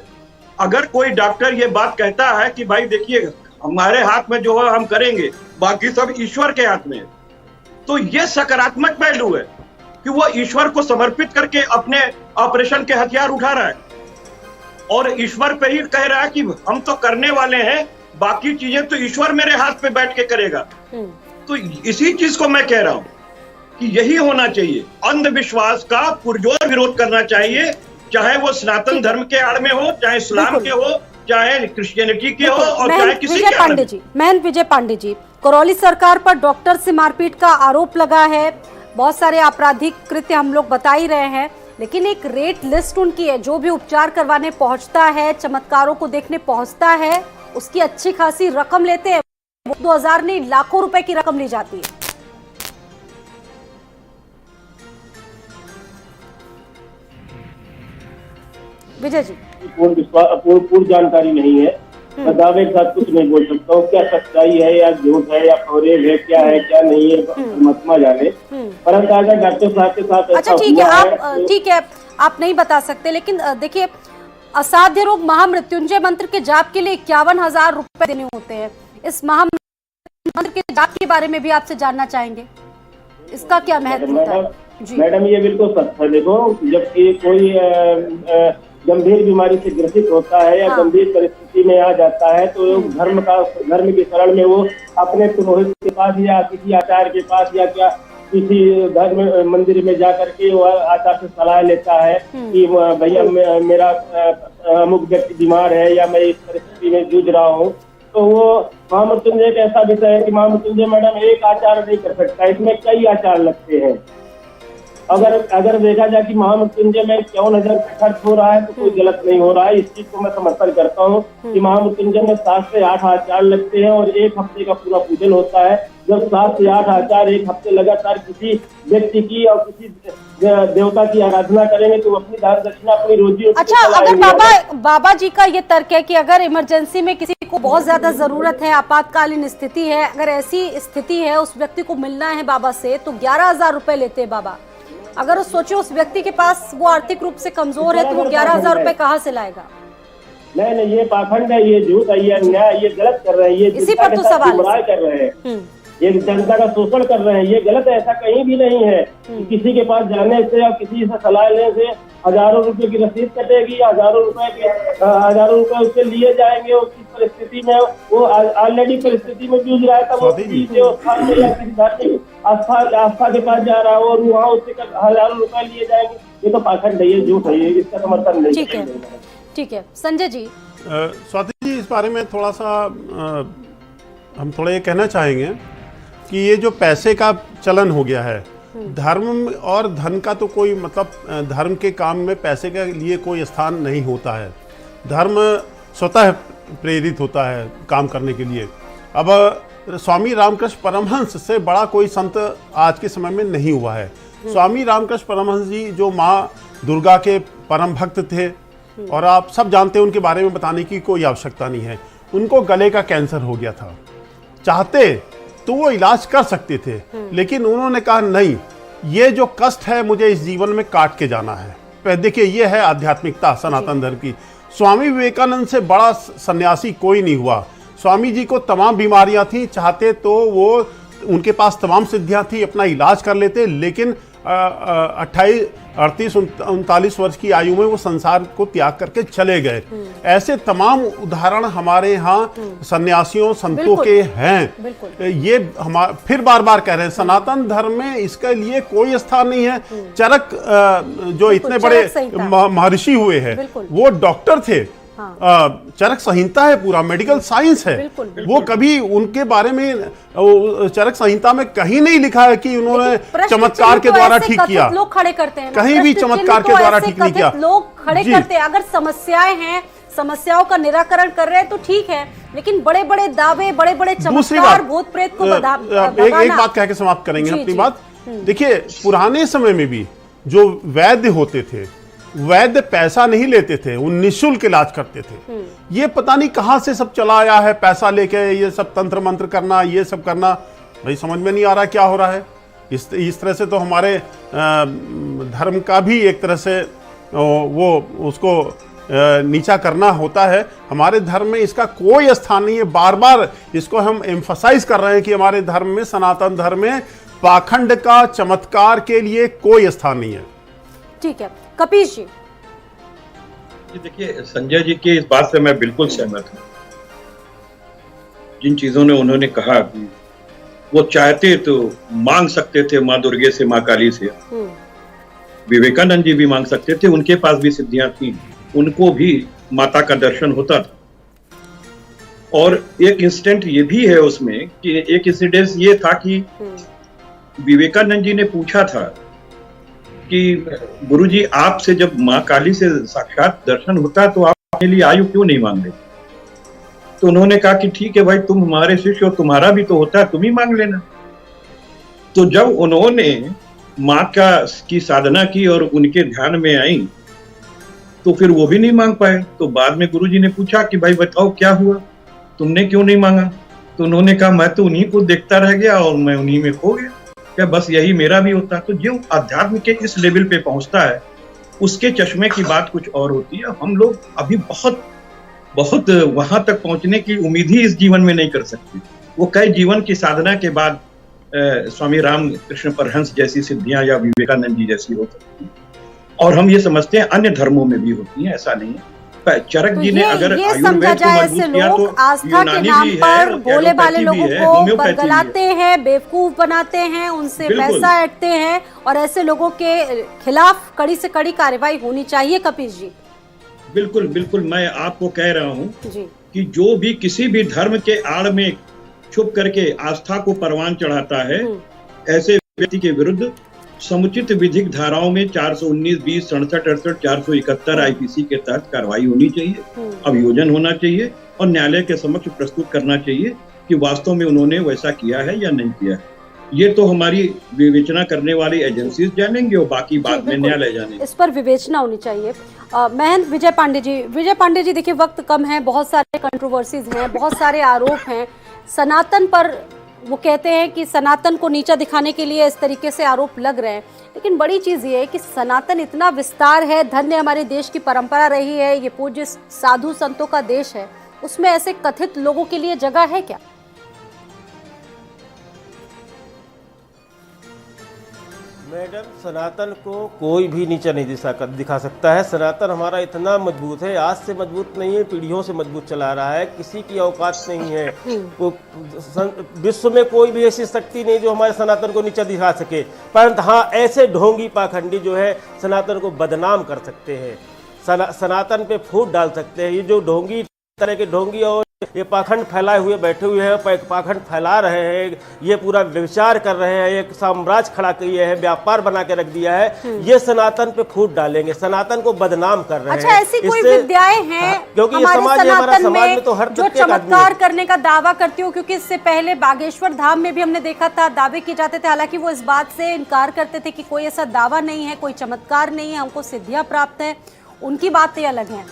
अगर कोई डॉक्टर ये बात कहता है कि भाई देखिए हमारे हाथ में जो है हम करेंगे, बाकी सब ईश्वर के हाथ में है, तो ये सकारात्मक पहलू है कि वो ईश्वर को समर्पित करके अपने ऑपरेशन के हथियार उठा रहा है और ईश्वर पे ही कह रहा है कि हम तो करने वाले हैं, बाकी चीजें तो ईश्वर मेरे हाथ पे बैठ के करेगा। तो इसी चीज को मैं कह रहा हूं कि यही होना चाहिए। अंधविश्वास का पुरजोर विरोध करना चाहिए, चाहे वो सनातन धर्म के आड़ में हो, चाहे इस्लाम के हो, चाहे क्रिश्चियनिटी के हो, और चाहे किसी के आड़ में। महंत विजय पांडे जी, करौली सरकार पर डॉक्टर से मारपीट का आरोप लगा है, बहुत सारे आपराधिक कृत्य हम लोग बता ही रहे हैं, लेकिन एक रेट लिस्ट उनकी है। जो भी उपचार करवाने पहुंचता है, चमत्कारों को देखने पहुंचता है, उसकी अच्छी खासी रकम लेते हैं। 2000 नहीं, लाखों रुपए की रकम ली जाती है। विजय जी, पूर्ण जानकारी नहीं है, मैं दावे के साथ कुछ नहीं बोल सकता हूँ। क्या सच्चाई है या झूठ है या फौरेज है, क्या है क्या नहीं है, परमात्मा जाने। परंतु अगर डॉक्टर साहब के साथ अच्छा ठीक है, आप ठीक है आप नहीं बता सकते, लेकिन देखिए असाध्य रोग महामृत्युंजय मंत्र के जाप के लिए 51,000 रुपए देने होते हैं। इस महामंत्र के जाप के बारे में भी आपसे जानना चाहेंगे, इसका क्या महत्व होता है? मैडम ये बिल्कुल सच है। देखो, जबकि कोई गंभीर बीमारी से ग्रसित होता है या गंभीर परिस्थिति में आ जाता है, तो धर्म की शरण में वो अपने पुरोहित के पास या किसी आचार्य के पास या क्या किसी धर्म मंदिर में जाकर के वो आचार्य से सलाह लेता है कि भैया मेरा अमुक व्यक्ति बीमार है या मैं इस परिस्थिति में जूझ रहा हूँ। तो वो महामृत्युंजय एक ऐसा विषय है कि महामृत्युंजय मैडम एक आचार्य नहीं कर सकता, इसमें कई आचार्य लगते हैं। अगर देखा जाए कि महामृत्युंजय में 51,000 खर्च हो रहा है तो कोई गलत नहीं हो रहा है। इस चीज को मैं समर्थन करता हूँ कि महामृत्युंजय में 7 से 8 आचार लगते हैं और 1 हफ्ते का पूरा पूजन होता है। जब 7 से 8 आचार 1 हफ्ते लगातार किसी व्यक्ति की और किसी देवता की आराधना करेंगे तो अपनी दान दक्षिणा अपनी रोजी। अच्छा, अगर बाबा जी का ये तर्क है कि अगर इमरजेंसी में किसी को बहुत ज्यादा जरूरत है, आपातकालीन स्थिति है, अगर ऐसी स्थिति है उस व्यक्ति को मिलना है बाबा से तो 11,000 रुपए लेते हैं बाबा। अगर वो सोचे उस व्यक्ति के पास वो आर्थिक रूप से कमजोर है तो वो 11,000 रुपए कहाँ से लाएगा? नहीं, ये पाखंड है, ये झूठ है, ये अन्याय, ये गलत कर रहे हैं, ये इसी पर तो सवाल कर रहे हैं, ये जनता का शोषण कर रहे हैं, ये गलत है। ऐसा कहीं भी नहीं है कि किसी के पास जाने से और किसी से सलाह लेने से हजारों रुपए की रसीद कटेगी, हजारों रुपए उससे लिए जाएंगे। और किस परिस्थिति में वो ऑलरेडी परिस्थिति में जूझ रहा है तब वो आस्था के पास जा रहा हो और वहाँ उससे हजारों रुपए लिए जाएंगे। ये तो पाखंड है, ये झूठ है, ये इसका समर्थन नहीं। ठीक है संजय जी। स्वाति जी, इस बारे में थोड़ा सा हम थोड़ा ये कहना चाहेंगे कि ये जो पैसे का चलन हो गया है, धर्म और धन का तो कोई मतलब धर्म के काम में पैसे के लिए कोई स्थान नहीं होता है। धर्म स्वतः प्रेरित होता है काम करने के लिए। अब स्वामी रामकृष्ण परमहंस से बड़ा कोई संत आज के समय में नहीं हुआ है। स्वामी रामकृष्ण परमहंस जी जो माँ दुर्गा के परम भक्त थे और आप सब जानते हैं, उनके बारे में बताने की कोई आवश्यकता नहीं है। उनको गले का कैंसर हो गया था, चाहते तो वो इलाज कर सकते थे, लेकिन उन्होंने कहा नहीं, ये जो कष्ट है मुझे इस जीवन में काट के जाना है। देखिए, ये है आध्यात्मिकता सनातन धर्म की। स्वामी विवेकानंद से बड़ा सन्यासी कोई नहीं हुआ। स्वामी जी को तमाम बीमारियां थी, चाहते तो वो उनके पास तमाम सिद्धियां थी, अपना इलाज कर लेते, लेकिन 38-39 वर्ष की आयु में वो संसार को त्याग करके चले गए। ऐसे तमाम उदाहरण हमारे यहाँ सन्यासियों संतों के हैं। ये हम फिर बार बार कह रहे हैं, सनातन धर्म में इसके लिए कोई स्थान नहीं है। चरक जो इतने बड़े महर्षि हुए हैं, वो डॉक्टर थे। चरक संहिता है, पूरा मेडिकल साइंस है। वो कभी उनके बारे में चरक संहिता में कहीं नहीं लिखा है कि उन्होंने चमत्कार के द्वारा ठीक किया। लोग खड़े करते हैं, कहीं भी चमत्कार के द्वारा ठीक नहीं किया। लोग खड़े करते हैं। अगर समस्याएं हैं, समस्याओं का निराकरण कर रहे हैं तो ठीक है, लेकिन बड़े बड़े दावे, बड़े बड़े चमत्कार, भूत प्रेत को एक बात कह के समाप्त करेंगे अपनी बात। देखिए, पुराने समय में भी जो वैद्य होते थे, वैद्य पैसा नहीं लेते थे, वो निःशुल्क इलाज करते थे। ये पता नहीं कहां से सब चला आया है, पैसा लेके ये सब तंत्र मंत्र करना, ये सब करना, भाई समझ में नहीं आ रहा क्या हो रहा है। इस तरह से तो हमारे धर्म का भी एक तरह से वो उसको नीचा करना होता है। हमारे धर्म में इसका कोई स्थान नहीं है। बार बार इसको हम एम्फसाइज कर रहे हैं कि हमारे धर्म में, सनातन धर्म में पाखंड का, चमत्कार के लिए कोई स्थान नहीं है। ठीक है, कपीश जी। देखिए, संजय जी की इस बात से मैं बिल्कुल सहमत हूँ। जिन चीजों ने उन्होंने कहा कि वो चाहते तो मांग सकते थे माँ दुर्गे से, माँ काली से। विवेकानंद जी भी मांग सकते थे, उनके पास भी सिद्धियां थी, उनको भी माता का दर्शन होता था। और एक इंसिडेंट ये भी है उसमें कि एक इंसिडेंस ये था कि विवेकानंद जी ने पूछा था कि गुरुजी, आपसे जब माँ काली से साक्षात दर्शन होता तो आप अपने लिए आयु क्यों नहीं मांग लेते? तो उन्होंने कहा कि ठीक है भाई, तुम हमारे शिष्य हो, तुम्हारा भी तो होता है, तुम ही मांग लेना। तो जब उन्होंने माँ की साधना की और उनके ध्यान में आई तो फिर वो भी नहीं मांग पाए। तो बाद में गुरुजी ने पूछा कि भाई बताओ क्या हुआ, तुमने क्यों नहीं मांगा? तो उन्होंने कहा मैं तो उन्हीं को देखता रह गया और मैं उन्हीं में खो गया, क्या बस यही मेरा भी होता। तो जो अध्यात्म के इस लेवल पे पहुंचता है उसके चश्मे की बात कुछ और होती है। हम लोग अभी बहुत बहुत वहां तक पहुंचने की उम्मीद ही इस जीवन में नहीं कर सकते। वो कई जीवन की साधना के बाद स्वामी रामकृष्ण परमहंस जैसी सिद्धियां या विवेकानंद जी जैसी हो सकती, और हम ये समझते हैं अन्य धर्मों में भी होती हैं, ऐसा नहीं है। चरक जी ने अगर समझा जाए, ऐसे लोग आस्था के नाम पर भोले भाले लोगों को बरगलाते हैं, बेवकूफ बनाते हैं, उनसे पैसा ऐंठते हैं, और ऐसे लोगों के खिलाफ कड़ी से कड़ी कार्रवाई होनी चाहिए। कपीश जी, बिल्कुल बिल्कुल, मैं आपको कह रहा हूँ कि जो भी किसी भी धर्म के आड़ में छुप करके आस्था को परवान चढ़ाता है, ऐसे व्यक्ति के विरुद्ध समुचित विधिक धाराओं में 419, 20, 67, 68, 471 आईपीसी के तहत कार्रवाई होनी चाहिए, अभियोजन होना चाहिए और न्यायालय के समक्ष प्रस्तुत करना चाहिए कि वास्तव में उन्होंने वैसा किया है या नहीं किया है। ये तो हमारी विवेचना करने वाली एजेंसीज जानेंगे और बाकी बाद में न्यायालय जानेंगे। इस पर विवेचना होनी चाहिए। महंत विजय पांडे जी देखिए वक्त कम है, बहुत सारे कंट्रोवर्सीज हैं, बहुत सारे आरोप हैं सनातन पर। वो कहते हैं कि सनातन को नीचा दिखाने के लिए इस तरीके से आरोप लग रहे हैं, लेकिन बड़ी चीज़ ये है कि सनातन इतना विस्तार है, धन्य हमारे देश की परंपरा रही है, ये पूज्य साधु संतों का देश है, उसमें ऐसे कथित लोगों के लिए जगह है क्या? मैडम, सनातन को कोई भी नीचा नहीं दिखा सकता है। सनातन हमारा इतना मजबूत है, आज से मजबूत नहीं है, पीढ़ियों से मजबूत चला रहा है। किसी की औकात नहीं है, विश्व में कोई भी ऐसी शक्ति नहीं जो हमारे सनातन को नीचा दिखा सके। परंतु हाँ, ऐसे ढोंगी पाखंडी जो है सनातन को बदनाम कर सकते हैं, सनातन पे फूट डाल सकते हैं। ये जो ढोंगी तरह के ढोंगी और ये पाखंड फैलाए हुए बैठे हुए हैं, पाखंड फैला रहे हैं, ये पूरा विचार कर रहे हैं, एक साम्राज्य खड़ा किए हैं, व्यापार बना के रख दिया है, ये सनातन पे फूट डालेंगे, सनातन को बदनाम कर रहे हैं। अच्छा, ऐसी कोई विद्याएं हैं क्योंकि ये समाज है, हमारा समाज में तो हर जो चमत्कार करने का दावा करती हो, क्योंकि इससे पहले बागेश्वर धाम में भी हमने देखा था दावे किए जाते थे, हालांकि वो इस बात से इनकार करते थे कि कोई ऐसा दावा नहीं है, कोई चमत्कार नहीं है, हमको सिद्धियां प्राप्त है, उनकी बातें अलग हैं।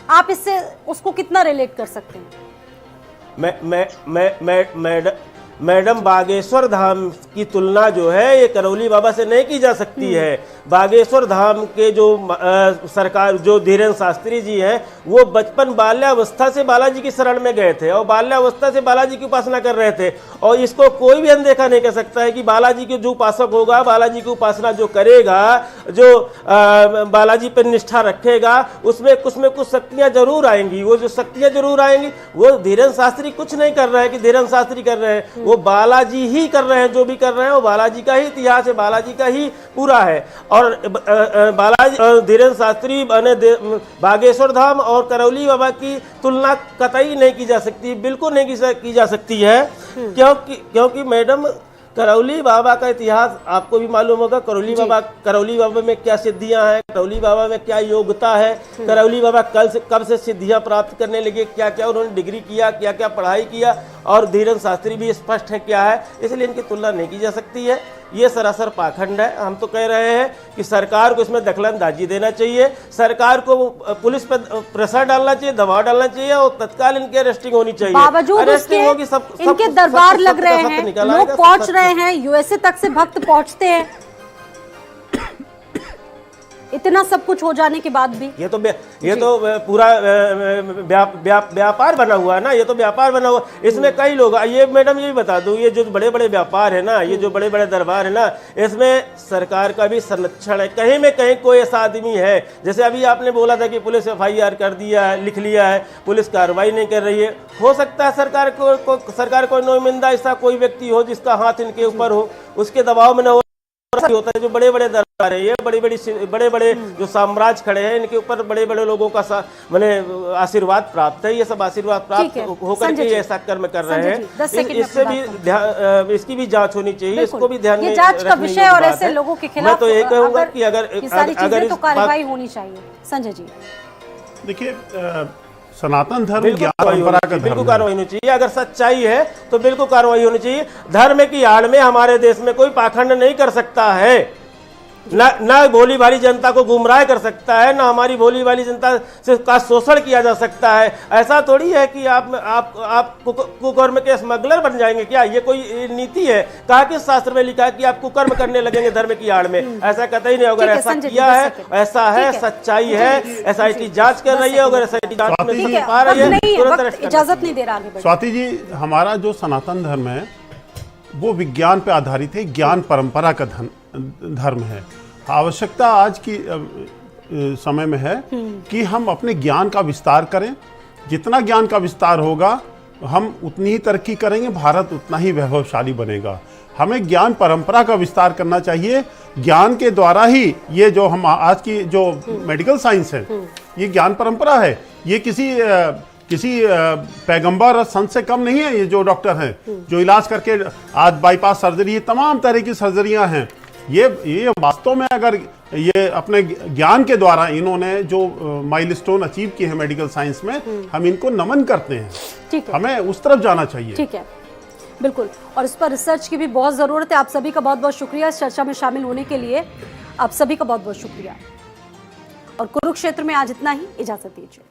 आप इससे उसको कितना रिलेट कर सकते हैं? मैडम, बागेश्वर धाम की तुलना जो है ये करौली बाबा से नहीं की जा सकती है। बागेश्वर धाम के जो सरकार जो धीरेन्द्र शास्त्री जी हैं, वो बचपन बाल्यावस्था से बालाजी की शरण में गए थे और बाल्यावस्था से बालाजी की उपासना कर रहे थे, और इसको कोई भी अनदेखा नहीं कर सकता है कि बालाजी के जो उपासक होगा, बालाजी की उपासना जो करेगा, जो बालाजी पर निष्ठा रखेगा, उसमें कुछ शक्तियां जरूर आएंगी। वो जो शक्तियां जरूर आएंगी वो धीरेन्द्र शास्त्री कुछ नहीं कर रहे हैं कि धीरेन्द्र शास्त्री कर रहे हैं, वो बालाजी ही कर रहे हैं। जो भी कर रहे हैं वो बालाजी का ही इतिहास है, बालाजी का ही पूरा है। और बालाजी धीरेन्द्र शास्त्री बागेश्वर धाम और करौली बाबा की तुलना कतई नहीं की जा सकती, बिल्कुल नहीं की जा सकती है। क्योंकि मैडम, करौली बाबा का इतिहास आपको भी मालूम होगा। करौली बाबा में क्या सिद्धियां हैं, करौली बाबा में क्या योग्यता है, करौली बाबा कब से सिद्धियां प्राप्त करने लगे, क्या क्या उन्होंने डिग्री किया, क्या क्या पढ़ाई किया, और धीरेन्द्र शास्त्री भी स्पष्ट है क्या है, इसलिए इनकी तुलना नहीं की जा सकती है। ये सरासर पाखंड है। हम तो कह रहे हैं कि सरकार को इसमें दखलंदाजी देना चाहिए, सरकार को पुलिस पर प्रेशर डालना चाहिए, दबाव डालना चाहिए और तत्काल इनकी अरेस्टिंग होनी चाहिए। बावजूद उसके इनके दरबार लग रहे हैं, लोग पहुंच रहे हैं, यूएसए तक से भक्त पहुंचते हैं, इतना सब कुछ हो जाने के बाद भी ये तो पूरा व्यापार बना हुआ है ना, ये तो व्यापार बना हुआ। इसमें कई लोग, ये मैडम ये भी बता दूं, ये जो बड़े बड़े व्यापार है ना, ये जो बड़े बड़े दरबार है ना, इसमें सरकार का भी संरक्षण है। कहीं में कहीं कोई ऐसा आदमी है, जैसे अभी आपने बोला था कि पुलिस FIR कर दिया है, लिख लिया है, पुलिस कार्रवाई नहीं कर रही है। हो सकता है सरकार को नुमिंदा ऐसा कोई व्यक्ति हो जिसका हाथ इनके ऊपर हो, उसके दबाव में न हो होता है। जो बड़े बड़े दरबार है, ये बड़े बड़े जो साम्राज्य खड़े हैं, इनके ऊपर बड़े बड़े लोगों का मैंने आशीर्वाद प्राप्त है। ये सब आशीर्वाद प्राप्त होकर के ऐसा कर्म कर रहे हैं। इससे भी इसकी भी जांच होनी चाहिए, इसको भी ध्यान में जांच का विषय, और ऐसे लोगों के खिलाफ मैं तो ये कहूंगा कि अगर तो कार्रवाई होनी चाहिए। संजय जी, देखिए, सनातन धर्म ज्ञान परंपरा का धर्म, बिल्कुल कार्रवाई होनी चाहिए। अगर सच्चाई है तो बिल्कुल कार्रवाई होनी चाहिए। धर्म की आड़ में हमारे देश में कोई पाखंड नहीं कर सकता है, ना भोली भाली जनता को गुमराह कर सकता है, ना हमारी भोली भाली जनता से का शोषण किया जा सकता है। ऐसा थोड़ी है कि आप कुकर्म के स्मगलर बन जाएंगे क्या? ये कोई नीति है? कहा कि शास्त्र में लिखा है कि आप कुकर्म करने लगेंगे धर्म की आड़ में, ऐसा कतई नहीं। अगर ऐसा किया है, ऐसा है, सच्चाई है, SIT जांच कर रही है, अगर SIT जांच में पा रही है, तुरंत इजाजत नहीं दे रहा। स्वाति जी, हमारा जो सनातन धर्म है वो विज्ञान पे आधारित है, ज्ञान परंपरा का धर्म है। आवश्यकता आज की समय में है कि हम अपने ज्ञान का विस्तार करें। जितना ज्ञान का विस्तार होगा हम उतनी ही तरक्की करेंगे, भारत उतना ही वैभवशाली बनेगा। हमें ज्ञान परंपरा का विस्तार करना चाहिए। ज्ञान के द्वारा ही ये जो हम आज की जो मेडिकल साइंस है, ये ज्ञान परंपरा है। ये किसी पैगंबर और संत से कम नहीं है। ये जो डॉक्टर हैं जो इलाज करके आज बाईपास सर्जरी, तमाम तरह की सर्जरियां हैं, ये वास्तव में अगर ये अपने ज्ञान के द्वारा इन्होंने जो माइलस्टोन अचीव किए हैं मेडिकल साइंस में, हम इनको नमन करते हैं। ठीक है, हमें उस तरफ जाना चाहिए। ठीक है, बिल्कुल। और इस पर रिसर्च की भी बहुत ज़रूरत है। आप सभी का बहुत बहुत शुक्रिया इस चर्चा में शामिल होने के लिए। आप सभी का बहुत बहुत शुक्रिया। और कुरुक्षेत्र में आज इतना ही, इजाजत दीजिए।